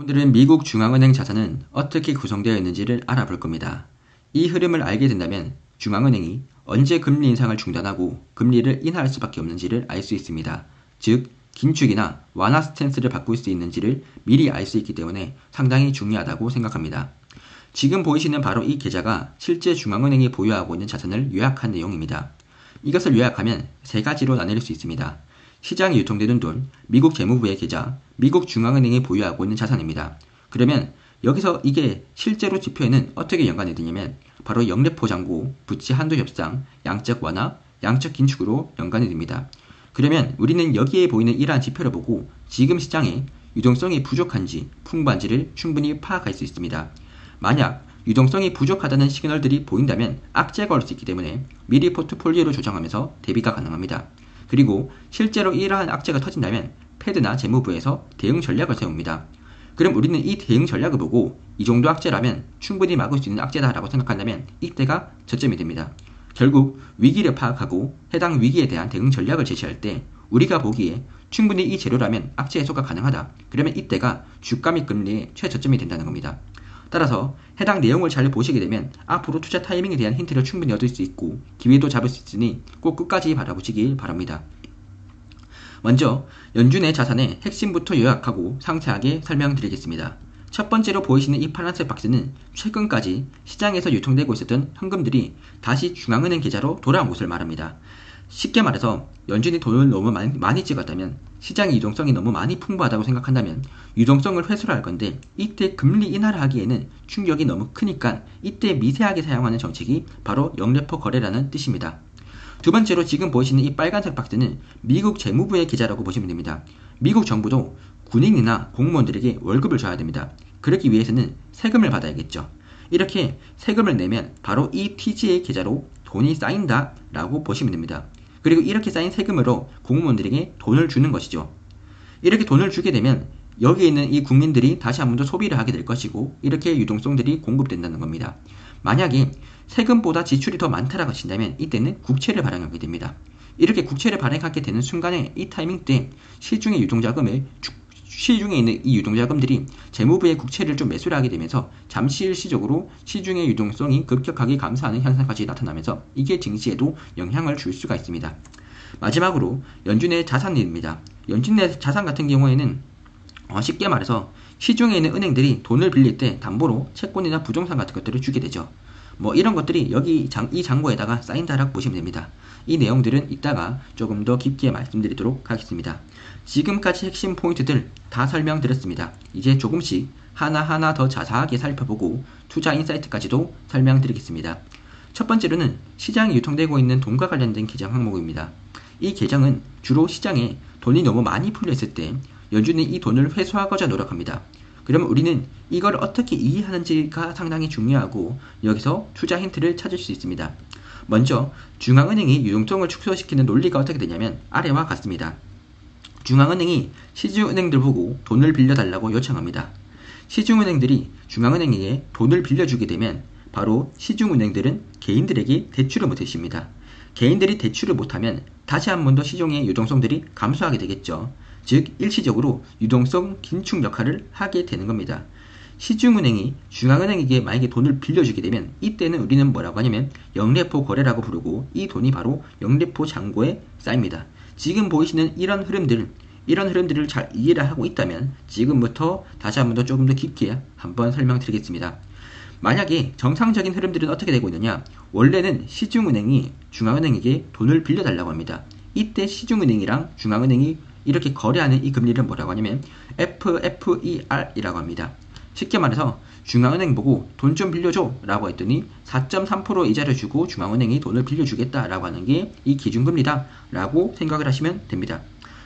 오늘은 미국 중앙은행 자산은 어떻게 구성되어 있는지를 알아볼 겁니다. 이 흐름을 알게 된다면 중앙은행이 언제 금리 인상을 중단하고 금리를 인하할 수밖에 없는지를 알 수 있습니다. 즉, 긴축이나 완화 스탠스를 바꿀 수 있는지를 미리 알 수 있기 때문에 상당히 중요하다고 생각합니다. 지금 보이시는 바로 이 계좌가 실제 중앙은행이 보유하고 있는 자산을 요약한 내용입니다. 이것을 요약하면 세 가지로 나뉠 수 있습니다. 시장에 유통되는 돈, 미국 재무부의 계좌, 미국 중앙은행이 보유하고 있는 자산입니다. 그러면 여기서 이게 실제로 지표에는 어떻게 연관이 되냐면 바로 영래포 잔고, 부채 한도 협상, 양적 완화, 양적 긴축으로 연관이 됩니다. 그러면 우리는 여기에 보이는 이러한 지표를 보고 지금 시장에 유동성이 부족한지 풍부한지를 충분히 파악할 수 있습니다. 만약 유동성이 부족하다는 시그널들이 보인다면 악재가 올 수 있기 때문에 미리 포트폴리오를 조정하면서 대비가 가능합니다. 그리고 실제로 이러한 악재가 터진다면 패드나 재무부에서 대응 전략을 세웁니다. 그럼 우리는 이 대응 전략을 보고 이 정도 악재라면 충분히 막을 수 있는 악재다라고 생각한다면 이때가 저점이 됩니다. 결국 위기를 파악하고 해당 위기에 대한 대응 전략을 제시할 때 우리가 보기에 충분히 이 재료라면 악재 해소가 가능하다. 그러면 이때가 주가 및 금리의 최저점이 된다는 겁니다. 따라서 해당 내용을 잘 보시게 되면 앞으로 투자 타이밍에 대한 힌트를 충분히 얻을 수 있고 기회도 잡을 수 있으니 꼭 끝까지 바라보시길 바랍니다. 먼저 연준의 자산의 핵심부터 요약하고 상세하게 설명드리겠습니다. 첫 번째로 보이시는 이 파란색 박스는 최근까지 시장에서 유통되고 있었던 현금들이 다시 중앙은행 계좌로 돌아온 것을 말합니다. 쉽게 말해서 연준이 돈을 너무 많이 찍었다면 시장의 유동성이 너무 많이 풍부하다고 생각한다면 유동성을 회수를 할 건데 이때 금리 인하를 하기에는 충격이 너무 크니까 이때 미세하게 사용하는 정책이 바로 영래포 거래라는 뜻입니다. 두 번째로 지금 보시는 이 빨간색 박스는 미국 재무부의 계좌라고 보시면 됩니다. 미국 정부도 군인이나 공무원들에게 월급을 줘야 됩니다. 그러기 위해서는 세금을 받아야겠죠. 이렇게 세금을 내면 바로 이 TG의 계좌로 돈이 쌓인다 라고 보시면 됩니다. 그리고 이렇게 쌓인 세금으로 공무원들에게 돈을 주는 것이죠. 이렇게 돈을 주게 되면 여기에 있는 이 국민들이 다시 한 번 더 소비를 하게 될 것이고 이렇게 유동성들이 공급된다는 겁니다. 만약에 세금보다 지출이 더 많다라고 하신다면 이때는 국채를 발행하게 됩니다. 이렇게 국채를 발행하게 되는 순간에 이 타이밍 때 시중에 있는 이 유동자금들이 재무부의 국채를 좀 매수를 하게 되면서 잠시 일시적으로 시중의 유동성이 급격하게 감소하는 현상까지 나타나면서 이게 증시에도 영향을 줄 수가 있습니다. 마지막으로 연준의 자산입니다. 연준의 자산 같은 경우에는 쉽게 말해서 시중에 있는 은행들이 돈을 빌릴 때 담보로 채권이나 부동산 같은 것들을 주게 되죠. 이런 것들이 이 잔고에다가 쌓인다라고 보시면 됩니다. 이 내용들은 이따가 조금 더 깊게 말씀드리도록 하겠습니다. 지금까지 핵심 포인트들 다 설명드렸습니다. 이제 조금씩 하나하나 더 자세하게 살펴보고 투자 인사이트까지도 설명드리겠습니다. 첫 번째로는 시장에 유통되고 있는 돈과 관련된 계정 항목입니다. 이 계정은 주로 시장에 돈이 너무 많이 풀려있을 때 연준이 이 돈을 회수하고자 노력합니다. 그러면 우리는 이걸 어떻게 이해하는지가 상당히 중요하고 여기서 투자 힌트를 찾을 수 있습니다. 먼저 중앙은행이 유동성을 축소시키는 논리가 어떻게 되냐면 아래와 같습니다. 중앙은행이 시중은행들 보고 돈을 빌려달라고 요청합니다. 시중은행들이 중앙은행에게 돈을 빌려주게 되면 바로 시중은행들은 개인들에게 대출을 못해줍니다. 개인들이 대출을 못하면 다시 한 번 더 시중의 유동성들이 감소하게 되겠죠. 즉 일시적으로 유동성 긴축 역할을 하게 되는 겁니다. 시중은행이 중앙은행에게 만약에 돈을 빌려주게 되면 이때는 우리는 뭐라고 하냐면 영래포 거래라고 부르고 이 돈이 바로 영래포 잔고에 쌓입니다. 지금 보이시는 이런 흐름들을 잘 이해를 하고 있다면 지금부터 다시 한 번 더 조금 더 깊게 한번 설명드리겠습니다. 만약에 정상적인 흐름들은 어떻게 되고 있느냐, 원래는 시중은행이 중앙은행에게 돈을 빌려달라고 합니다. 이때 시중은행이랑 중앙은행이 이렇게 거래하는 이 금리를 뭐라고 하냐면 FFER이라고 합니다. 쉽게 말해서 중앙은행 보고 돈 좀 빌려줘 라고 했더니 4.3% 이자를 주고 중앙은행이 돈을 빌려주겠다 라고 하는 게 이 기준금리다 라고 생각을 하시면 됩니다.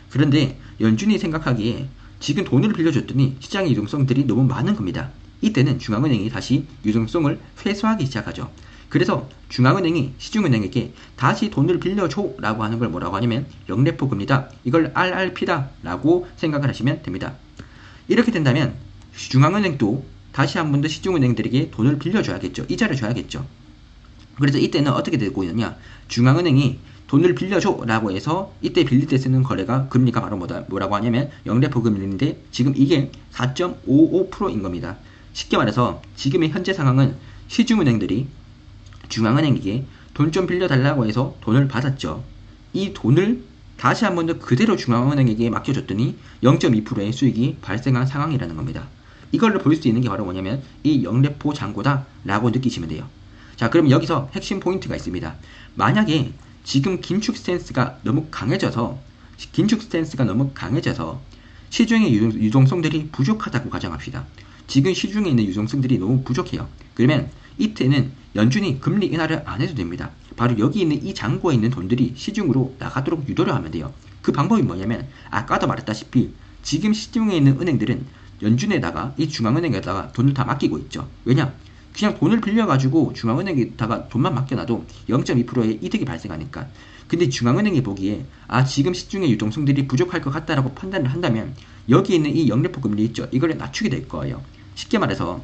그런데 연준이 생각하기에 지금 돈을 빌려줬더니 시장의 유동성들이 너무 많은 겁니다. 이때는 중앙은행이 다시 유동성을 회수하기 시작하죠. 그래서 중앙은행이 시중은행에게 다시 돈을 빌려줘 라고 하는 걸 뭐라고 하냐면 영래포 금리다, 이걸 RRP다 라고 생각을 하시면 됩니다. 이렇게 된다면 중앙은행도 다시 한 번 더 시중은행들에게 돈을 빌려줘야겠죠. 이자를 줘야겠죠. 그래서 이때는 어떻게 되고 있느냐, 중앙은행이 돈을 빌려줘 라고 해서 이때 빌릴 때 쓰는 거래가 금리가 바로 뭐라고 하냐면 영래포 금리인데 지금 이게 4.55%인 겁니다. 쉽게 말해서 지금의 현재 상황은 시중은행들이 중앙은행에게 돈 좀 빌려달라고 해서 돈을 받았죠. 이 돈을 다시 한 번 더 그대로 중앙은행에게 맡겨줬더니 0.2%의 수익이 발생한 상황이라는 겁니다. 이걸로 볼 수 있는 게 바로 뭐냐면 이 영래포 잔고다 라고 느끼시면 돼요. 자, 그럼 여기서 핵심 포인트가 있습니다. 만약에 지금 긴축 스탠스가 너무 강해져서 시중의 유동성들이 부족하다고 가정합시다. 지금 시중에 있는 유동성들이 너무 부족해요. 그러면 이때는 연준이 금리 인하를 안 해도 됩니다. 바로 여기 있는 이 잔고에 있는 돈들이 시중으로 나가도록 유도를 하면 돼요. 그 방법이 뭐냐면 아까도 말했다시피 지금 시중에 있는 은행들은 연준에다가 이 중앙은행에다가 돈을 다 맡기고 있죠. 왜냐? 그냥 돈을 빌려가지고 중앙은행에다가 돈만 맡겨놔도 0.2%의 이득이 발생하니까. 근데 중앙은행이 보기에 지금 시중의 유동성들이 부족할 것 같다라고 판단을 한다면 여기 있는 이 영래포 금리 있죠. 이걸 낮추게 될 거예요. 쉽게 말해서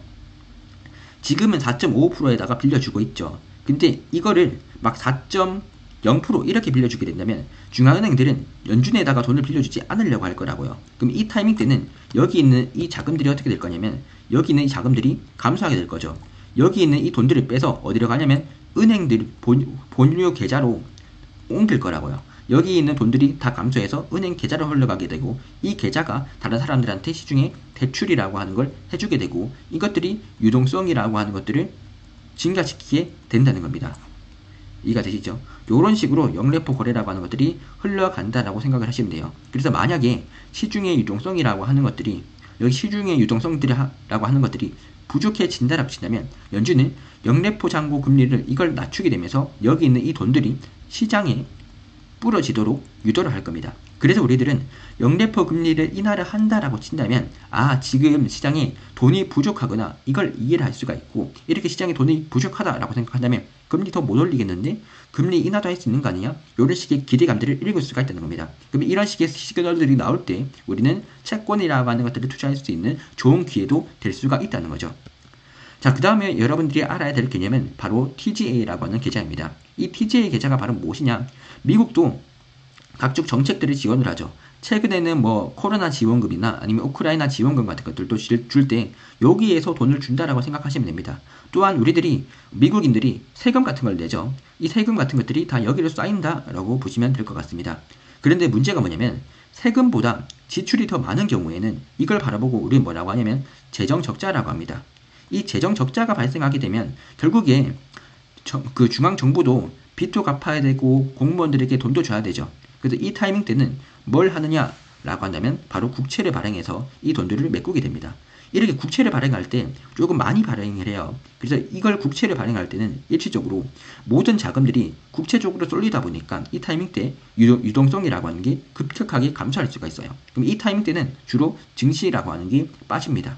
지금은 4.55%에다가 빌려주고 있죠. 근데 이거를 막 4.0% 이렇게 빌려주게 된다면 중앙은행들은 연준에다가 돈을 빌려주지 않으려고 할 거라고요. 그럼 이 타이밍 때는 여기 있는 이 자금들이 어떻게 될 거냐면 여기 있는 이 자금들이 감소하게 될 거죠. 여기 있는 이 돈들을 빼서 어디로 가냐면 은행들 본유 계좌로 옮길 거라고요. 여기 있는 돈들이 다 감소해서 은행 계좌로 흘러가게 되고 이 계좌가 다른 사람들한테 시중에 대출이라고 하는 걸 해주게 되고 이것들이 유동성이라고 하는 것들을 증가시키게 된다는 겁니다. 이해가 되시죠? 이런 식으로 영래포 거래라고 하는 것들이 흘러간다라고 생각을 하시면 돼요. 그래서 만약에 시중의 유동성이라고 하는 것들이 여기 시중의 유동성들이라고 하는 것들이 부족해진다라고 친다면 연준은 영래포 잔고 금리를 이걸 낮추게 되면서 여기 있는 이 돈들이 시장에 뿌려지도록 유도를 할 겁니다. 그래서 우리들은 영래포 금리를 인하를 한다라고 친다면 지금 시장에 돈이 부족하거나 이걸 이해를 할 수가 있고 이렇게 시장에 돈이 부족하다라고 생각한다면 금리 더 못 올리겠는데 금리 인하도 할 수 있는 거 아니냐? 이런 식의 기대감들을 읽을 수가 있다는 겁니다. 그럼 이런 식의 시그널들이 나올 때 우리는 채권이라고 하는 것들을 투자할 수 있는 좋은 기회도 될 수가 있다는 거죠. 자, 그 다음에 여러분들이 알아야 될 개념은 바로 TGA라고 하는 계좌입니다. 이 TGA 계좌가 바로 무엇이냐? 미국도 각종 정책들을 지원을 하죠. 최근에는 뭐 코로나 지원금이나 아니면 우크라이나 지원금 같은 것들도 줄 때 여기에서 돈을 준다라고 생각하시면 됩니다. 또한 우리들이 미국인들이 세금 같은 걸 내죠. 이 세금 같은 것들이 다 여기로 쌓인다라고 보시면 될 것 같습니다. 그런데 문제가 뭐냐면 세금보다 지출이 더 많은 경우에는 이걸 바라보고 우리는 뭐라고 하냐면 재정 적자라고 합니다. 이 재정 적자가 발생하게 되면 결국에 그 중앙 정부도 빚도 갚아야 되고 공무원들에게 돈도 줘야 되죠. 그래서 이 타이밍 때는 뭘 하느냐라고 한다면 바로 국채를 발행해서 이 돈들을 메꾸게 됩니다. 이렇게 국채를 발행할 때 조금 많이 발행을 해요. 그래서 이걸 국채를 발행할 때는 일시적으로 모든 자금들이 국채 쪽으로 쏠리다 보니까 이 타이밍 때 유동성이라고 하는 게 급격하게 감소할 수가 있어요. 그럼 이 타이밍 때는 주로 증시라고 하는 게 빠집니다.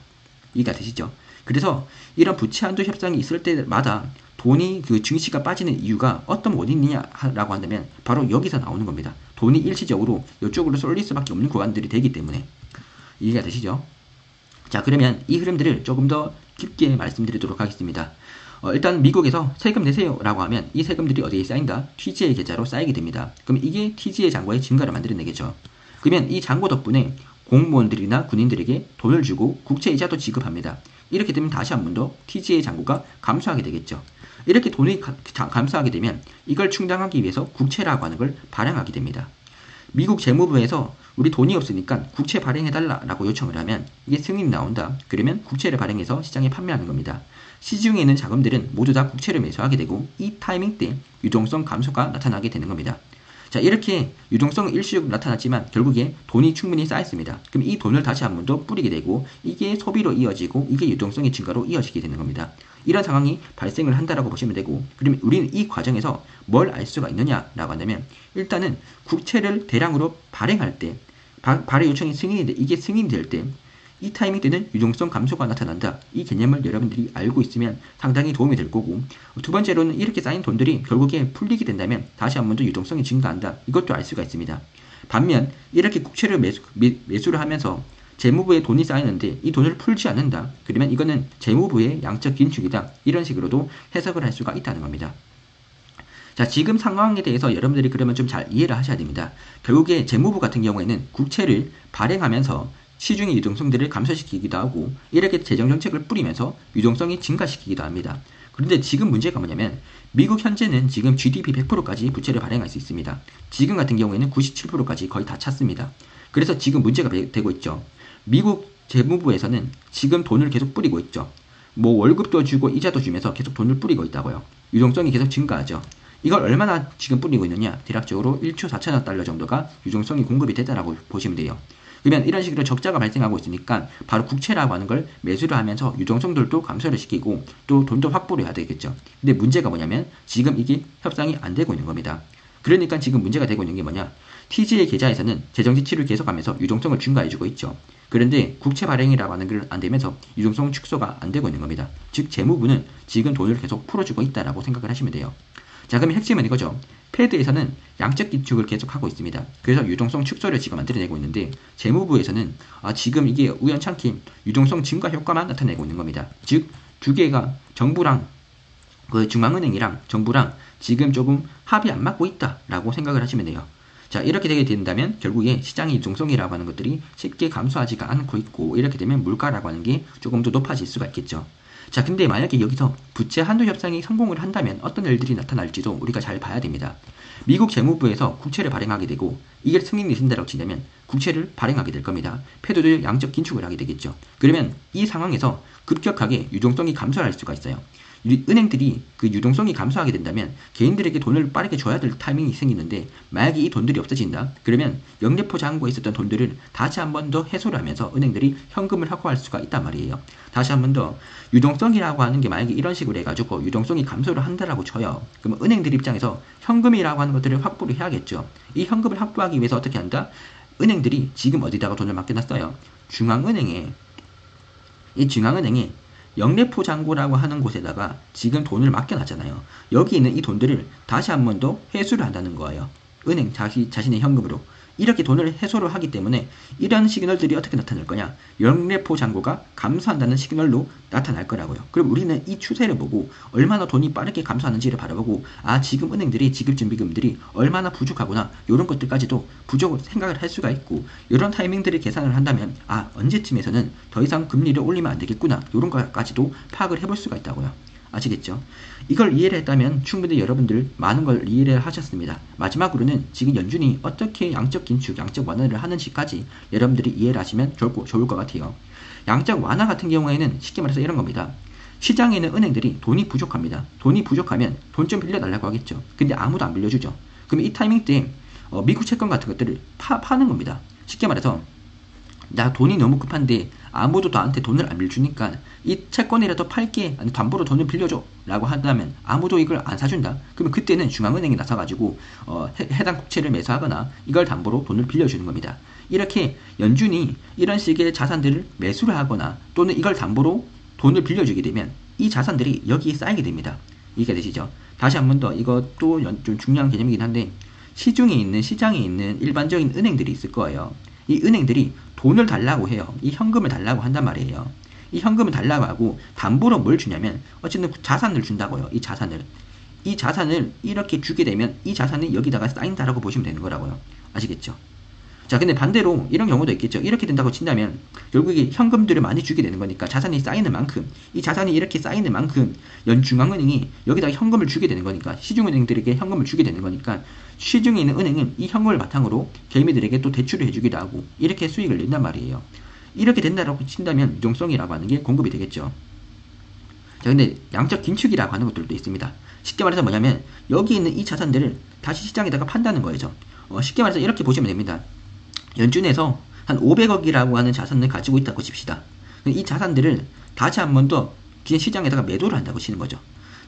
이해가 되시죠? 그래서 이런 부채 한도 협상이 있을 때마다 돈이 그 증시가 빠지는 이유가 어떤 원인이냐라고 한다면 바로 여기서 나오는 겁니다. 돈이 일시적으로 이쪽으로 쏠릴 수밖에 없는 구간들이 되기 때문에. 이해가 되시죠? 자, 그러면 이 흐름들을 조금 더 깊게 말씀드리도록 하겠습니다. 일단 미국에서 세금 내세요 라고 하면 이 세금들이 어디에 쌓인다? TGA 계좌로 쌓이게 됩니다. 그럼 이게 TGA 잔고의 증가를 만들어내겠죠. 그러면 이 잔고 덕분에 공무원들이나 군인들에게 돈을 주고 국채 이자도 지급합니다. 이렇게 되면 다시 한 번 더 TGA 잔고가 감소하게 되겠죠. 이렇게 돈이 감소하게 되면 이걸 충당하기 위해서 국채라고 하는 걸 발행하게 됩니다. 미국 재무부에서 우리 돈이 없으니까 국채 발행해달라고 요청을 하면 이게 승인이 나온다. 그러면 국채를 발행해서 시장에 판매하는 겁니다. 시중에 있는 자금들은 모두 다 국채를 매수하게 되고 이 타이밍 때 유동성 감소가 나타나게 되는 겁니다. 자, 이렇게 유동성은 일시적으로 나타났지만 결국에 돈이 충분히 쌓였습니다. 그럼 이 돈을 다시 한 번 더 뿌리게 되고 이게 소비로 이어지고 이게 유동성의 증가로 이어지게 되는 겁니다. 이런 상황이 발생을 한다라고 보시면 되고 그러면 우리는 이 과정에서 뭘 알 수가 있느냐라고 한다면 일단은 국채를 대량으로 발행할 때 발행 요청이 승인이 돼 이게 승인이 될 때 이 타이밍 때는 유동성 감소가 나타난다. 이 개념을 여러분들이 알고 있으면 상당히 도움이 될 거고 두 번째로는 이렇게 쌓인 돈들이 결국에 풀리게 된다면 다시 한 번 더 유동성이 증가한다. 이것도 알 수가 있습니다. 반면 이렇게 국채를 매수를 하면서 재무부에 돈이 쌓이는데 이 돈을 풀지 않는다. 그러면 이거는 재무부의 양적 긴축이다. 이런 식으로도 해석을 할 수가 있다는 겁니다. 자, 지금 상황에 대해서 여러분들이 그러면 좀 잘 이해를 하셔야 됩니다. 결국에 재무부 같은 경우에는 국채를 발행하면서 시중의 유동성들을 감소시키기도 하고 이렇게 재정정책을 뿌리면서 유동성이 증가시키기도 합니다. 그런데 지금 문제가 뭐냐면 미국 현재는 지금 GDP 100%까지 부채를 발행할 수 있습니다. 지금 같은 경우에는 97%까지 거의 다 찼습니다. 그래서 지금 문제가 되고 있죠. 미국 재무부에서는 지금 돈을 계속 뿌리고 있죠. 뭐 월급도 주고 이자도 주면서 계속 돈을 뿌리고 있다고요. 유동성이 계속 증가하죠. 이걸 얼마나 지금 뿌리고 있느냐? 대략적으로 1조 4천억 달러 정도가 유동성이 공급이 됐다라고 보시면 돼요. 그러면 이런 식으로 적자가 발생하고 있으니까 바로 국채라고 하는 걸 매수를 하면서 유동성들도 감소를 시키고 또 돈도 확보를 해야 되겠죠. 근데 문제가 뭐냐면 지금 이게 협상이 안 되고 있는 겁니다. 그러니까 지금 문제가 되고 있는 게 뭐냐? TG의 계좌에서는 재정 지출을 계속하면서 유동성을 증가해주고 있죠. 그런데 국채 발행이라고 하는 걸 안 되면서 유동성 축소가 안 되고 있는 겁니다. 즉 재무부는 지금 돈을 계속 풀어주고 있다라고 생각을 하시면 돼요. 자, 그럼 핵심은 이거죠. 패드에서는 양적 기축을 계속하고 있습니다. 그래서 유동성 축소를 지금 만들어내고 있는데 재무부에서는 지금 이게 우연찮게 유동성 증가 효과만 나타내고 있는 겁니다. 즉 두 개가 정부랑 그 중앙은행이랑 정부랑 지금 조금 합이 안 맞고 있다라고 생각을 하시면 돼요. 자, 이렇게 되게 된다면 결국에 시장의 유동성이라고 하는 것들이 쉽게 감소하지가 않고 있고 이렇게 되면 물가라고 하는 게 조금 더 높아질 수가 있겠죠. 자, 근데 만약에 여기서 부채 한도 협상이 성공을 한다면 어떤 일들이 나타날지도 우리가 잘 봐야 됩니다. 미국 재무부에서 국채를 발행하게 되고 이게 승인이 된다고 치자면 국채를 발행하게 될 겁니다. 패드도 양적 긴축을 하게 되겠죠. 그러면 이 상황에서 급격하게 유동성이 감소할 수가 있어요. 은행들이 그 유동성이 감소하게 된다면 개인들에게 돈을 빠르게 줘야 될 타이밍이 생기는데 만약에 이 돈들이 없어진다? 그러면 영래포 잔고에 있었던 돈들을 다시 한 번 더 해소를 하면서 은행들이 현금을 확보할 수가 있단 말이에요. 다시 한 번 더 유동성이라고 하는 게 만약에 이런 식으로 해가지고 유동성이 감소를 한다라고 쳐요. 그러면 은행들 입장에서 현금이라고 하는 것들을 확보를 해야겠죠. 이 현금을 확보하기 위해서 어떻게 한다? 은행들이 지금 어디다가 돈을 맡겨놨어요? 중앙은행에 영래포 잔고라고 하는 곳에다가 지금 돈을 맡겨놨잖아요. 여기 있는 이 돈들을 다시 한 번 더 회수를 한다는 거예요. 은행 자신의 현금으로. 이렇게 돈을 해소를 하기 때문에 이런 시그널들이 어떻게 나타날 거냐? 영래포 잔고가 감소한다는 시그널로 나타날 거라고요. 그럼 우리는 이 추세를 보고 얼마나 돈이 빠르게 감소하는지를 바라보고 지금 은행들이 지급준비금들이 얼마나 부족하구나 이런 것들까지도 부족을 생각을 할 수가 있고 이런 타이밍들을 계산을 한다면 언제쯤에서는 더 이상 금리를 올리면 안 되겠구나 이런 것까지도 파악을 해볼 수가 있다고요. 아시겠죠? 이걸 이해를 했다면 충분히 여러분들 많은 걸 이해를 하셨습니다. 마지막으로는 지금 연준이 어떻게 양적 긴축, 양적 완화를 하는지까지 여러분들이 이해를 하시면 좋을 것 같아요. 양적 완화 같은 경우에는 쉽게 말해서 이런 겁니다. 시장에 있는 은행들이 돈이 부족합니다. 돈이 부족하면 돈 좀 빌려달라고 하겠죠. 근데 아무도 안 빌려주죠. 그러면 이 타이밍 때 미국 채권 같은 것들을 파는 겁니다. 쉽게 말해서 나 돈이 너무 급한데 아무도 나한테 돈을 안 빌려주니까 이 채권이라도 팔게, 아니 담보로 돈을 빌려줘 라고 한다면 아무도 이걸 안 사준다. 그러면 그때는 중앙은행이 나서가지고 해당 국채를 매수하거나 이걸 담보로 돈을 빌려주는 겁니다. 이렇게 연준이 이런 식의 자산들을 매수를 하거나 또는 이걸 담보로 돈을 빌려주게 되면 이 자산들이 여기에 쌓이게 됩니다. 이해가 되시죠? 다시 한 번 더 이것도 좀 중요한 개념이긴 한데 시장에 있는 일반적인 은행들이 있을 거예요. 이 은행들이 돈을 달라고 해요. 이 현금을 달라고 한단 말이에요. 이 현금을 달라고 하고 담보로 뭘 주냐면 어쨌든 자산을 준다고요. 이 자산을 이렇게 주게 되면 이 자산이 여기다가 쌓인다라고 보시면 되는 거라고요. 아시겠죠? 자, 근데 반대로 이런 경우도 있겠죠. 이렇게 된다고 친다면 결국에 현금들을 많이 주게 되는 거니까 자산이 쌓이는 만큼 이 자산이 이렇게 쌓이는 만큼 연중앙은행이 여기다가 현금을 주게 되는 거니까 시중은행들에게 현금을 주게 되는 거니까 시중에 있는 은행은 이 현금을 바탕으로 개미들에게 또 대출을 해주기도 하고 이렇게 수익을 낸단 말이에요. 이렇게 된다라고 친다면 유동성이라고 하는 게 공급이 되겠죠. 자, 근데 양적 긴축이라고 하는 것들도 있습니다. 쉽게 말해서 뭐냐면 여기 있는 이 자산들을 다시 시장에다가 판다는 거죠. 쉽게 말해서 이렇게 보시면 됩니다. 연준에서 한 500억이라고 하는 자산을 가지고 있다고 칩시다. 이 자산들을 다시 한 번 더 시장에다가 매도를 한다고 치는 거죠.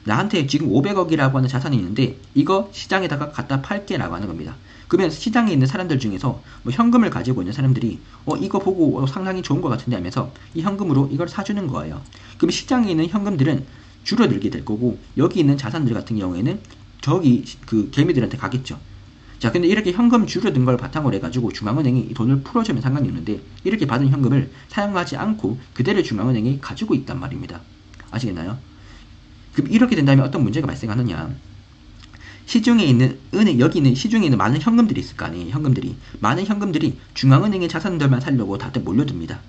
나한테 지금 500억이라고 하는 자산이 있는데 이거 시장에다가 갖다 팔게 라고 하는 겁니다. 그러면 시장에 있는 사람들 중에서 현금을 가지고 있는 사람들이 이거 보고 상당히 좋은 것 같은데 하면서 이 현금으로 이걸 사주는 거예요. 그럼 시장에 있는 현금들은 줄어들게 될 거고 여기 있는 자산들 같은 경우에는 저기 그 개미들한테 가겠죠. 자, 근데 이렇게 현금 줄어든 걸 바탕으로 해가지고 중앙은행이 이 돈을 풀어주면 상관이 없는데 이렇게 받은 현금을 사용하지 않고 그대로 중앙은행이 가지고 있단 말입니다. 아시겠나요? 그럼 이렇게 된다면 어떤 문제가 발생하느냐? 시중에 있는 은행, 여기 있는 시중에 있는 많은 현금들이 있을 거 아니에요. 현금들이. 많은 현금들이 중앙은행의 자산들만 살려고 다들 몰려듭니다.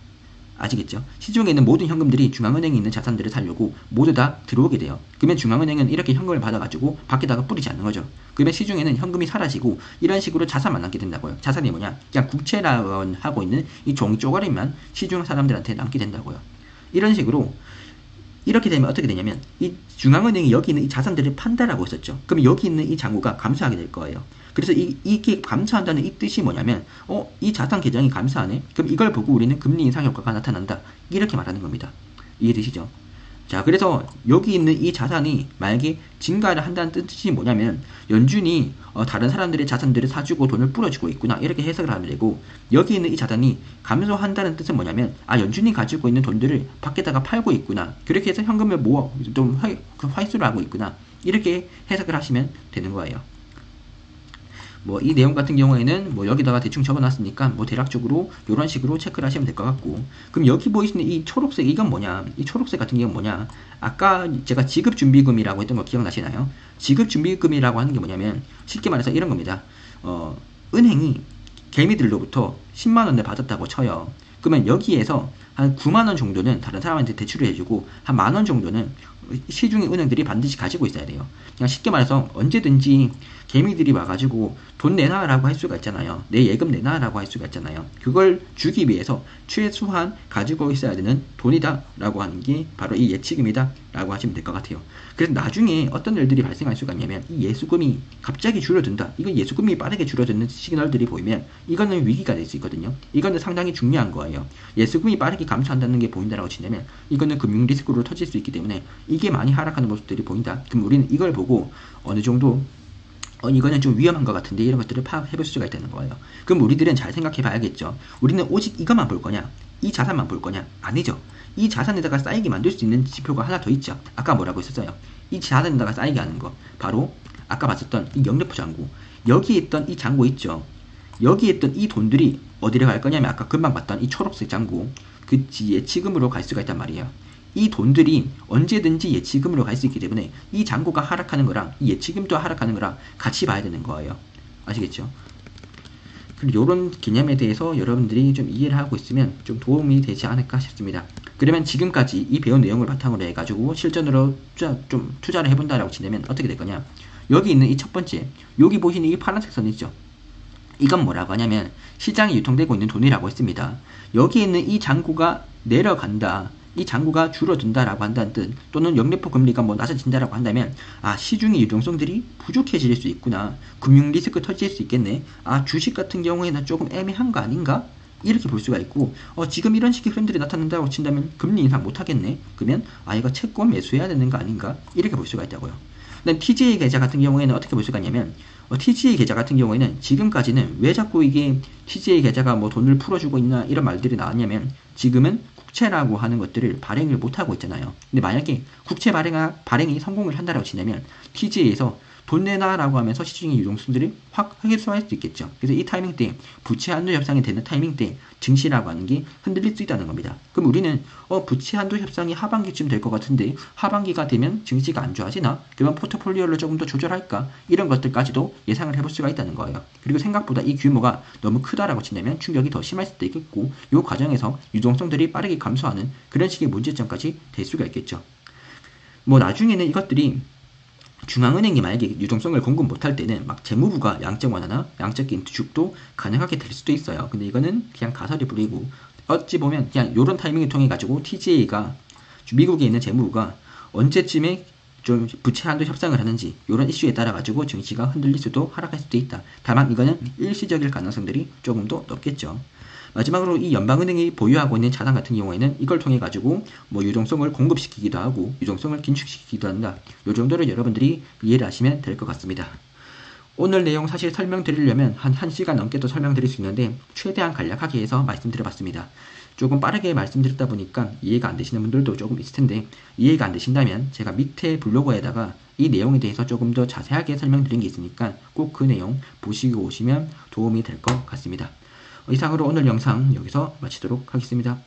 아시겠죠? 시중에 있는 모든 현금들이 중앙은행에 있는 자산들을 살려고 모두 다 들어오게 돼요. 그러면 중앙은행은 이렇게 현금을 받아가지고 밖에다가 뿌리지 않는 거죠. 그러면 시중에는 현금이 사라지고 이런 식으로 자산만 남게 된다고요. 자산이 뭐냐? 그냥 국채라고 하고 있는 이 종이 쪼가리만 시중 사람들한테 남게 된다고요. 이런 식으로 이렇게 되면 어떻게 되냐면 이 중앙은행이 여기 있는 이 자산들을 판다라고 했었죠. 그럼 여기 있는 이 잔고가 감소하게 될 거예요. 그래서 이게 감소한다는 이 뜻이 뭐냐면 이 자산 계정이 감소하네. 그럼 이걸 보고 우리는 금리 인상 효과가 나타난다. 이렇게 말하는 겁니다. 이해되시죠? 자, 그래서 여기 있는 이 자산이 만약에 증가를 한다는 뜻이 뭐냐면 연준이 다른 사람들의 자산들을 사주고 돈을 뿌려주고 있구나 이렇게 해석을 하면 되고, 여기 있는 이 자산이 감소한다는 뜻은 뭐냐면 연준이 가지고 있는 돈들을 밖에다가 팔고 있구나, 그렇게 해서 현금을 모아 좀 활수를 하고 있구나 이렇게 해석을 하시면 되는 거예요. 뭐 이 내용 같은 경우에는 뭐 여기다가 대충 적어놨으니까 뭐 대략적으로 이런 식으로 체크를 하시면 될 것 같고, 그럼 여기 보이시는 이 초록색 이건 뭐냐? 이 초록색 같은 경우는 뭐냐? 아까 제가 지급준비금이라고 했던 거 기억나시나요? 지급준비금이라고 하는 게 뭐냐면 쉽게 말해서 이런 겁니다. 은행이 개미들로부터 10만원을 받았다고 쳐요. 그러면 여기에서 한 9만원 정도는 다른 사람한테 대출을 해주고 한 만원 정도는 시중의 은행들이 반드시 가지고 있어야 돼요. 그냥 쉽게 말해서 언제든지 개미들이 와가지고 돈 내놔라고 할 수가 있잖아요. 내 예금 내놔라고 할 수가 있잖아요. 그걸 주기 위해서 최소한 가지고 있어야 되는 돈이다 라고 하는 게 바로 이 예치금이다 라고 하시면 될 것 같아요. 그래서 나중에 어떤 일들이 발생할 수가 있냐면 이 예수금이 갑자기 줄어든다, 이건 예수금이 빠르게 줄어드는 시그널들이 보이면 이거는 위기가 될 수 있거든요. 이거는 상당히 중요한 거예요. 예수금이 빠르게 감소한다는 게 보인다라고 치냐면 이거는 금융 리스크로 터질 수 있기 때문에 이게 많이 하락하는 모습들이 보인다. 그럼 우리는 이걸 보고 어느 정도 이거는 좀 위험한 것 같은데 이런 것들을 파악해 볼 수가 있다는 거예요. 그럼 우리들은 잘 생각해 봐야겠죠. 우리는 오직 이것만 볼 거냐, 이 자산만 볼 거냐? 아니죠. 이 자산에다가 쌓이게 만들 수 있는 지표가 하나 더 있죠. 아까 뭐라고 했었어요? 이 자산에다가 쌓이게 하는 거, 바로 아까 봤었던 이 영래포 잔고, 여기에 있던 이 잔고 있죠. 여기에 있던 이 돈들이 어디로 갈 거냐면 아까 금방 봤던 이 초록색 잔고, 그 예치금으로 갈 수가 있단 말이에요. 이 돈들이 언제든지 예치금으로 갈 수 있기 때문에 이 잔고가 하락하는 거랑 이 예치금도 하락하는 거랑 같이 봐야 되는 거예요. 아시겠죠? 그리고 이런 개념에 대해서 여러분들이 좀 이해를 하고 있으면 좀 도움이 되지 않을까 싶습니다. 그러면 지금까지 이 배운 내용을 바탕으로 해가지고 실전으로 좀 투자를 해본다라고 치면 어떻게 될 거냐? 여기 있는 이 첫 번째, 여기 보시는 이 파란색 선 있죠? 이건 뭐라고 하냐면 시장에 유통되고 있는 돈이라고 했습니다. 여기 있는 이 잔고가 내려간다, 이 잔고가 줄어든다라고 한다는 뜻, 또는 영래포 금리가 뭐 낮아진다라고 한다면 시중의 유동성들이 부족해질 수 있구나, 금융 리스크 터질 수 있겠네, 주식 같은 경우에는 조금 애매한 거 아닌가, 이렇게 볼 수가 있고, 지금 이런 식의 흐름들이 나타난다고 친다면 금리 인상 못하겠네, 그러면 이거 채권 매수해야 되는 거 아닌가, 이렇게 볼 수가 있다고요. 그다음 TGA 계좌 같은 경우에는 어떻게 볼 수가 있냐면 TGA 계좌 같은 경우에는 지금까지는 왜 자꾸 이게 TGA 계좌가 뭐 돈을 풀어주고 있나 이런 말들이 나왔냐면 지금은 국채라고 하는 것들을 발행을 못하고 있잖아요. 근데 만약에 국채 발행이 성공을 한다라고 치냐면 TGA에서 돈 내놔라고 하면서 시중의 유동성들이 확 회수할 수 있겠죠. 그래서 이 타이밍 때 부채 한도 협상이 되는 타이밍 때 증시라고 하는 게 흔들릴 수 있다는 겁니다. 그럼 우리는 부채 한도 협상이 하반기쯤 될 것 같은데 하반기가 되면 증시가 안 좋아지나? 그러면 포트폴리오를 조금 더 조절할까? 이런 것들까지도 예상을 해볼 수가 있다는 거예요. 그리고 생각보다 이 규모가 너무 크다라고 친다면 충격이 더 심할 수도 있겠고, 이 과정에서 유동성들이 빠르게 감소하는 그런 식의 문제점까지 될 수가 있겠죠. 뭐 나중에는 이것들이 중앙은행이 만약에 유동성을 공급 못할 때는 막 재무부가 양적 완화나 양적 긴축도 가능하게 될 수도 있어요. 근데 이거는 그냥 가설이 부리고, 어찌 보면 그냥 이런 타이밍을 통해 가지고 TGA가 미국에 있는 재무부가 언제쯤에 좀 부채 한도 협상을 하는지 이런 이슈에 따라 가지고 증시가 흔들릴 수도 하락할 수도 있다. 다만 이거는 일시적일 가능성들이 조금 더 높겠죠. 마지막으로 이 연방은행이 보유하고 있는 자산 같은 경우에는 이걸 통해 가지고 뭐 유동성을 공급시키기도 하고 유동성을 긴축시키기도 한다. 이 정도로 여러분들이 이해를 하시면 될 것 같습니다. 오늘 내용 사실 설명드리려면 한 1시간 넘게도 설명드릴 수 있는데 최대한 간략하게 해서 말씀드려봤습니다. 조금 빠르게 말씀드렸다 보니까 이해가 안 되시는 분들도 조금 있을 텐데, 이해가 안 되신다면 제가 밑에 블로그에다가 이 내용에 대해서 조금 더 자세하게 설명드린 게 있으니까 꼭 그 내용 보시고 오시면 도움이 될 것 같습니다. 이상으로 오늘 영상 여기서 마치도록 하겠습니다.